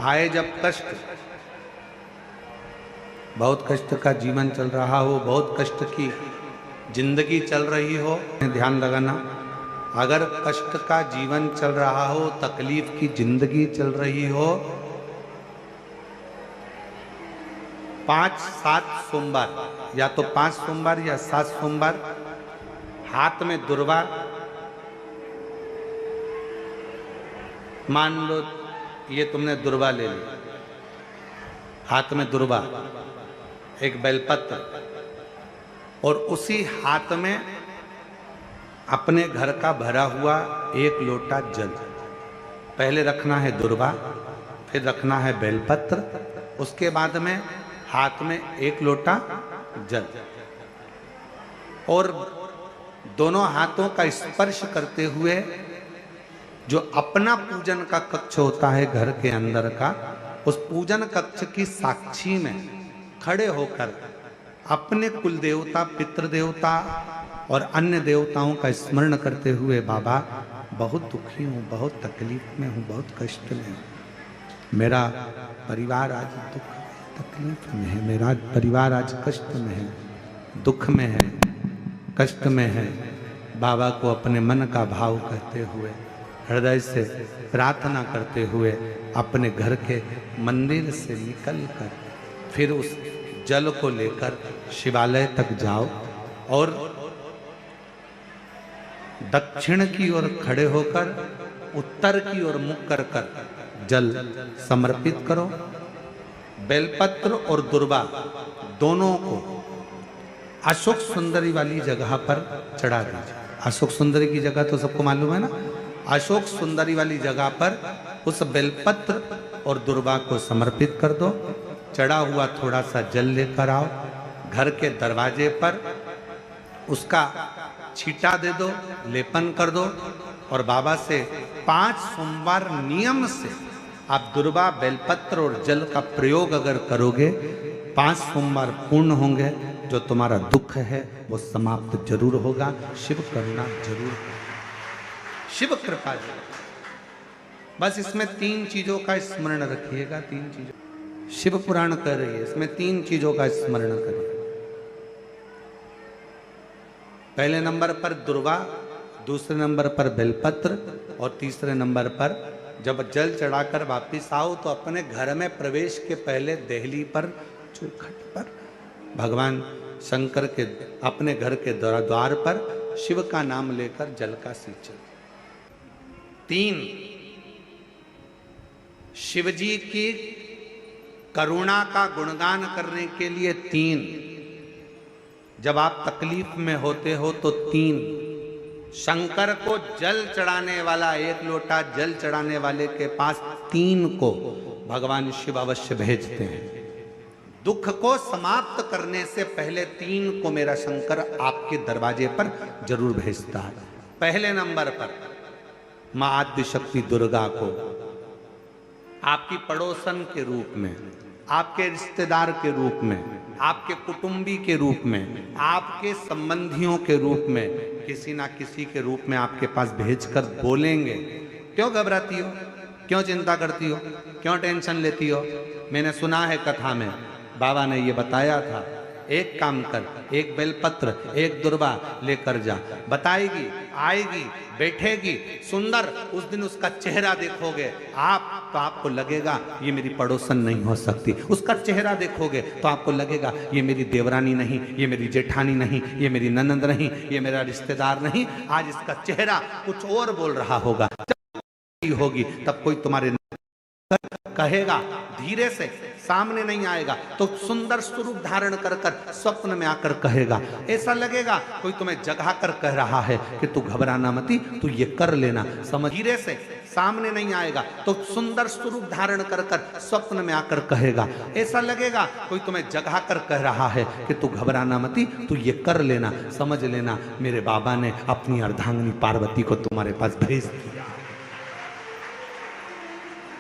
आए जब कष्ट, बहुत कष्ट का जीवन चल रहा हो, बहुत कष्ट की जिंदगी चल रही हो, ध्यान लगाना, अगर कष्ट का जीवन चल रहा हो, तकलीफ की जिंदगी चल रही हो, 5-7 सोमवार, या तो 5 सोमवार या 7 सोमवार हाथ में दुर्वा, मान लो ये तुमने दुर्वा ले ली, हाथ में दुर्वा, एक बेलपत्र, और उसी हाथ में अपने घर का भरा हुआ 1 लोटा जल। पहले रखना है दुर्वा, फिर रखना है बेलपत्र, उसके बाद में हाथ में 1 लोटा जल, और दोनों हाथों का स्पर्श करते हुए जो अपना पूजन का कक्ष होता है घर के अंदर का, उस पूजन कक्ष की साक्षी में खड़े होकर अपने कुल देवता, पितृदेवता और अन्य देवताओं का स्मरण करते हुए, बाबा बहुत दुखी हूँ, बहुत तकलीफ में हूँ, बहुत कष्ट में हूँ, मेरा परिवार आज दुख तकलीफ में है, मेरा परिवार आज कष्ट में है, दुख में है, कष्ट में है। बाबा को अपने मन का भाव कहते हुए, हृदय से प्रार्थना करते हुए अपने घर के मंदिर से निकलकर फिर उस जल को लेकर शिवालय तक जाओ और दक्षिण की ओर खड़े होकर उत्तर की ओर मुख कर कर जल समर्पित करो। बेलपत्र और दुर्वा दोनों को अशोक सुंदरी वाली जगह पर चढ़ा दीजिए। अशोक सुंदरी की जगह तो सबको मालूम है ना। अशोक सुंदरी वाली जगह पर उस बेलपत्र और दुर्वा को समर्पित कर दो। चढ़ा हुआ थोड़ा सा जल लेकर आओ, घर के दरवाजे पर उसका छींटा दे दो, लेपन कर दो, और बाबा से 5 सोमवार नियम से आप दुर्वा, बेलपत्र और जल का प्रयोग अगर करोगे, 5 सोमवार पूर्ण होंगे, जो तुम्हारा दुख है वो समाप्त जरूर होगा। शिव करुणा जरूर होगा, शिव कृपा जरूर। बस इसमें 3 चीजों का स्मरण रखिएगा। 3 चीजों शिव पुराण कह रही है, इसमें 3 चीजों का स्मरण करिए। पहले नंबर पर दुर्वा, दूसरे नंबर पर बेलपत्र, और तीसरे नंबर पर जब जल चढ़ाकर वापिस आओ तो अपने घर में प्रवेश के पहले देहली पर, चौखट पर भगवान शंकर के अपने घर के द्वार पर शिव का नाम लेकर जल का सिंचन। 3 शिवजी की करुणा का गुणगान करने के लिए 3, जब आप तकलीफ में होते हो तो 3, शंकर को जल चढ़ाने वाला, 1 लोटा जल चढ़ाने वाले के पास 3 को भगवान शिव अवश्य भेजते हैं। दुख को समाप्त करने से पहले 3 को मेरा शंकर आपके दरवाजे पर जरूर भेजता है। पहले नंबर पर मां आद्य शक्ति दुर्गा को आपकी पड़ोसन के रूप में, आपके रिश्तेदार के रूप में, आपके कुटुंबी के रूप में, आपके संबंधियों के रूप में, किसी ना किसी के रूप में आपके पास भेजकर बोलेंगे, क्यों घबराती हो, क्यों चिंता करती हो, क्यों टेंशन लेती हो। मैंने सुना है कथा में, बाबा ने ये बताया था, एक काम कर, 1 बेलपत्र, 1 दुर्वा लेकर जा, बताएगी, आएगी, बैठेगी, सुंदर, उस दिन उसका चेहरा देखोगे आप तो आपको लगेगा ये मेरी पड़ोसन नहीं हो सकती। उसका चेहरा देखोगे तो आपको लगेगा ये मेरी देवरानी नहीं, ये मेरी जेठानी नहीं, ये मेरी ननंद नहीं, ये मेरा रिश्तेदार नहीं। आज इसका चेहरा कुछ और बोल रहा होगा। जब होगी तब कोई तुम्हारे कहेगा, धीरे से, सामने नहीं आएगा तो सुंदर स्वरूप धारण कर कर स्वप्न में आकर कहेगा। ऐसा लगेगा कोई तुम्हें जगा कर कह रहा है कि तू घबराना मती, तू ये कर लेना, समझ। धीरे से, सामने नहीं आएगा तो सुंदर स्वरूप धारण कर कर स्वप्न में आकर कहेगा। ऐसा लगेगा कोई तुम्हें जगा कर कह रहा है कि तू घबराना मती, तू ये कर लेना, समझ लेना, मेरे बाबा ने अपनी अर्धांगिनी पार्वती को तुम्हारे पास भेज दिया।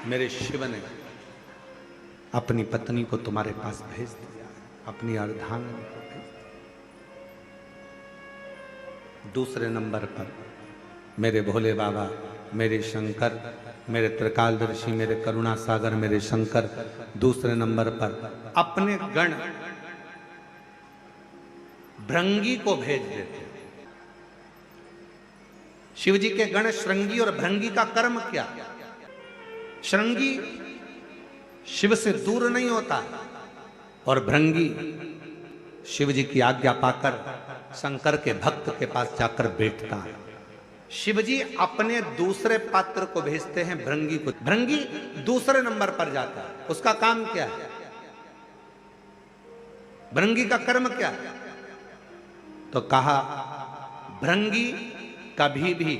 मेरे शिव ने अपनी पत्नी को तुम्हारे पास भेज दिया, अपनी अर्धांगिनी को भेज दिया। दूसरे नंबर पर मेरे भोले बाबा, मेरे शंकर मेरे त्रिकालदर्शी, मेरे करुणा सागर, मेरे शंकर। दूसरे नंबर पर अपने गण भृंगी को भेज देते। शिव जी के गण श्रृंगी और भृंगी का कर्म क्या? श्रृंगी शिव से दूर नहीं होता और भृंगी शिव जी की आज्ञा पाकर शंकर के भक्त के पास जाकर बैठता है। शिव जी अपने दूसरे पात्र को भेजते हैं भृंगी को। भृंगी दूसरे नंबर पर जाता है। उसका काम क्या है? भृंगी का कर्म क्या है? तो कहा भृंगी कभी भी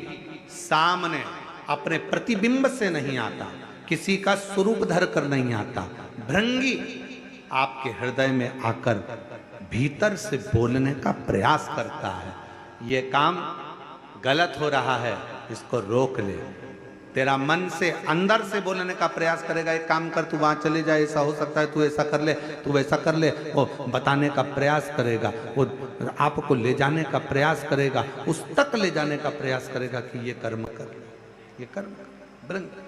सामने अपने प्रतिबिंब से नहीं आता, किसी का स्वरूप धर कर नहीं आता। भृंगी आपके हृदय में आकर भीतर से बोलने का प्रयास करता है। ये काम गलत हो रहा है, इसको रोक ले। तेरा मन से अंदर से बोलने का प्रयास करेगा, एक काम कर, तू वहां चले जाए, ऐसा हो सकता है, तू ऐसा कर ले, तू वैसा कर ले। वो बताने का प्रयास करेगा, वो आपको ले जाने का प्रयास करेगा, उस तक ले जाने का प्रयास करेगा कि ये कर्म कर, ये कर्म कर। भृंगी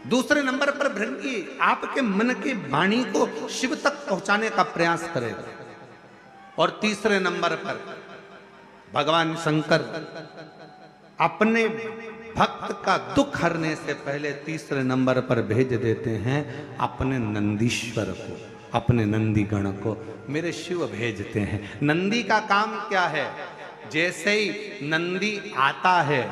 दूसरे नंबर पर भृंगी आपके मन की वाणी को शिव तक पहुंचाने का प्रयास करेगा। और तीसरे नंबर पर भगवान शंकर अपने भक्त का दुख हरने से पहले तीसरे नंबर पर भेज देते हैं अपने नंदीश्वर को, अपने नंदी गण को। मेरे शिव भेजते हैं। नंदी का काम क्या है? जैसे ही नंदी आता है,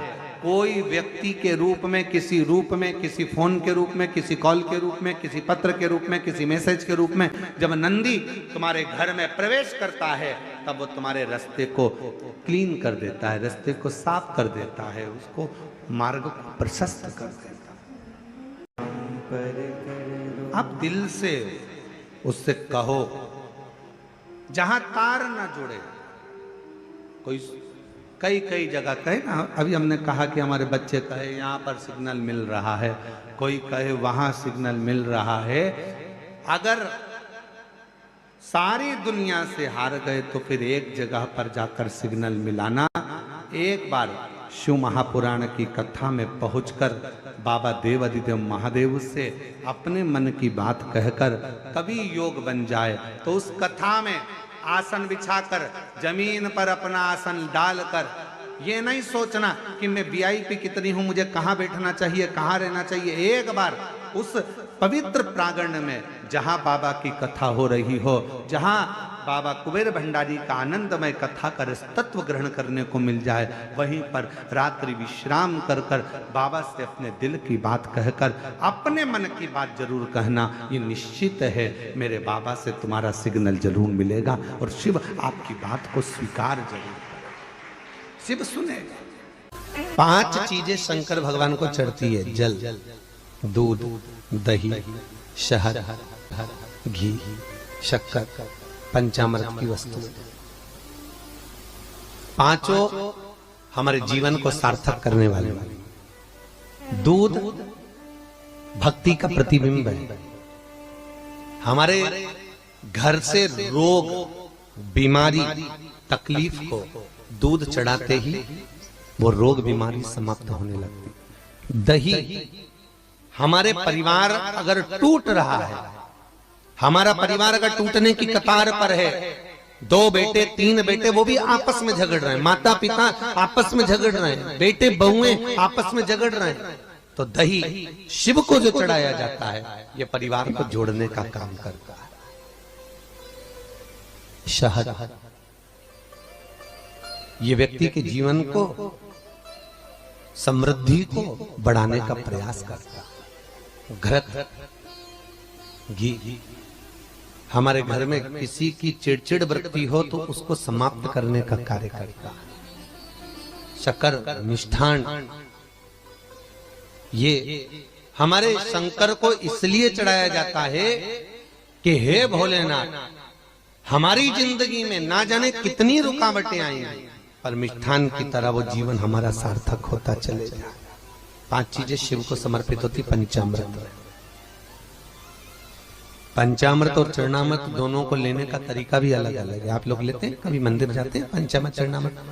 कोई व्यक्ति के रूप में, किसी रूप में, किसी फोन के रूप में, किसी कॉल के रूप में, किसी पत्र के रूप में, किसी मैसेज के रूप में, जब नंदी तुम्हारे घर में प्रवेश करता है तब वो तुम्हारे रास्ते को क्लीन कर देता है, रास्ते को साफ कर देता है, उसको मार्ग को प्रशस्त कर देता है। आप दिल से उससे कहो, जहां तार ना जुड़े। कई जगह कहे ना, अभी हमने कहा कि हमारे बच्चे कहे यहाँ पर सिग्नल मिल रहा है, कोई कहे वहां सिग्नल मिल रहा है। अगर सारी दुनिया से हार गए तो फिर एक जगह पर जाकर सिग्नल मिलाना। एक बार शिव महापुराण की कथा में पहुंचकर बाबा देवादिदेव महादेव से अपने मन की बात कहकर कभी योग बन जाए तो उस कथा में आसन बिछाकर जमीन पर अपना आसन डालकर ये नहीं सोचना कि मैं वीआईपी कितनी हूं, मुझे कहां बैठना चाहिए, कहां रहना चाहिए। एक बार उस पवित्र प्रांगण में जहां बाबा की कथा हो रही हो, जहां बाबा कुबेर भंडारी का आनंदमय कथा कर तत्व ग्रहण करने को मिल जाए, वहीं पर रात्रि विश्राम कर कर बाबा से अपने दिल की बात कहकर अपने मन की बात जरूर कहना। ये निश्चित है मेरे बाबा से तुम्हारा सिग्नल जरूर मिलेगा और शिव आपकी बात को स्वीकार जरूर करेगा, शिव सुनेगा। 5 चीजें शंकर भगवान को चढ़ती है: जल, दूध, दही, शहद, घी, शक्कर, पंचामृत की वस्तु। 5 हमारे जीवन को सार्थक करने वाले। दूध भक्ति का प्रतिबिंब है। हमारे घर से रोग, बीमारी, तकलीफ को दूध चढ़ाते ही वो रोग बीमारी समाप्त होने लगती। दही, हमारे परिवार अगर टूट रहा है, हमारा परिवार अगर टूटने की कतार पर है, 2 बेटे 3 बेटे वो भी आपस में झगड़ रहे हैं, माता पिता आपस में झगड़ रहे हैं, बेटे बहुएं आपस में झगड़ रहे हैं, तो दही शिव को जो चढ़ाया जाता है ये परिवार को जोड़ने का काम करता है। शहद, ये व्यक्ति के जीवन को, समृद्धि को बढ़ाने का प्रयास करता है। घृत, घी, हमारे घर में किसी की चिड़चिड़ वृत्ति हो तो उसको समाप्त करने का कार्य करता है। शक्कर, मिष्ठान, ये हमारे शंकर को इसलिए चढ़ाया जाता है कि हे भोलेनाथ, हमारी जिंदगी में ना जाने कितनी रुकावटें आई पर मिष्ठान की तरह वो जीवन हमारा सार्थक होता चले जाए। 5 चीजें शिव को समर्पित होती। पंचामृत, पंचामृत और चरणामृत दोनों को लेने का तरीका भी अलग अलग है। आप लोग लेते हैं, कभी मंदिर जाते हैं पंचामृत चरणामृत?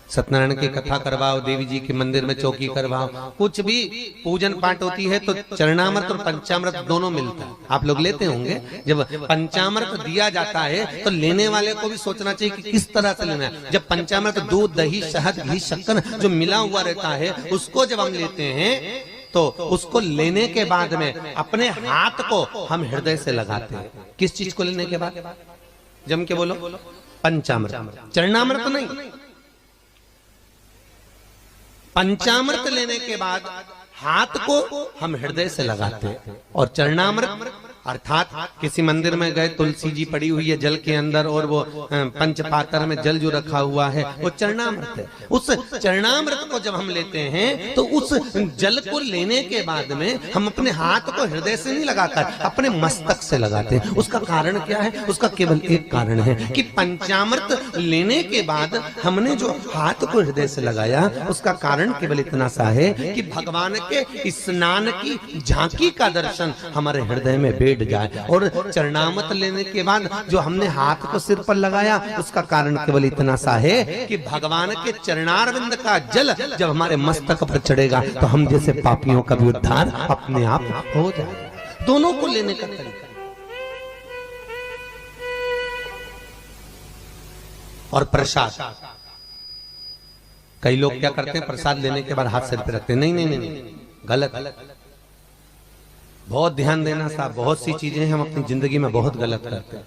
सत्यनारायण की कथा करवाओ, देवी जी के मंदिर में चौकी करवाओ, कुछ भी पूजन पाठ होती है तो चरणामृत और पंचामृत दोनों मिलता है। आप लोग लेते होंगे। जब पंचामृत दिया जाता है तो लेने वाले को भी सोचना चाहिए कि किस तरह से लेना है। जब पंचामृत दूध, दही, शहद, घी, शक्कर जो मिला हुआ रहता है उसको जब हम लेते हैं तो उसको लेने के बाद में अपने हाथ को हम हृदय से लगाते हैं। किस चीज को लेने के बाद? जम के बोलो। पंचामृत, चरणामृत नहीं। पंचामृत लेने के बाद हाथ को हम हृदय से लगाते हैं। और चरणामृत अर्थात किसी मंदिर में गए, तुलसी जी पड़ी हुई है जल के अंदर और वो पंचपात्र में जल जो रखा हुआ है वो चरणामृत है। उस चरणामृत को जब हम लेते हैं तो उस जल को लेने के बाद में हम अपने हाथ को हृदय से नहीं लगाकर अपने मस्तक से लगाते हैं। उसका कारण क्या है? उसका केवल एक कारण है कि पंचामृत लेने के बाद हमने जो हाथ को हृदय से लगाया उसका कारण केवल इतना सा है कि भगवान के स्नान की झांकी का दर्शन हमारे हृदय में बैठ जाए। और चरणामृत लेने के बाद जो हमने हाथ को सिर पर लगाया उसका कारण केवल इतना सा है कि भगवान के चरणारविंद का जल जब हमारे मस्तक पर चढ़ेगा तो हम जैसे पापियों का भी उद्धार अपने आप हो जाए। दोनों को लेने का तरीका। और प्रसाद, कई लोग क्या करते हैं, प्रसाद लेने के बाद हाथ सिर पे रखते हैं। नहीं नहीं नहीं, गलत। बहुत ध्यान देना साहब। बहुत सी चीजें हम अपनी जिंदगी में बहुत गलत करते हैं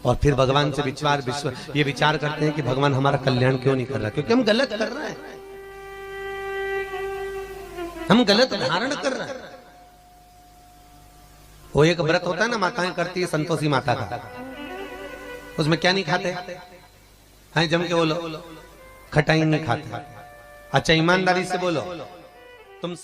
और फिर भगवान से ये विचार करते हैं कि भगवान हमारा कल्याण क्यों नहीं कर रहा, क्योंकि हम गलत कर रहे हैं, हम गलत धारण कर रहे हैं। वो एक व्रत होता है ना, माताएं करती है संतोषी माता का, उसमें क्या नहीं खाते हैं? जम के बोलो, खटाई नहीं खाते। अच्छा ईमानदारी से बोलो, तुम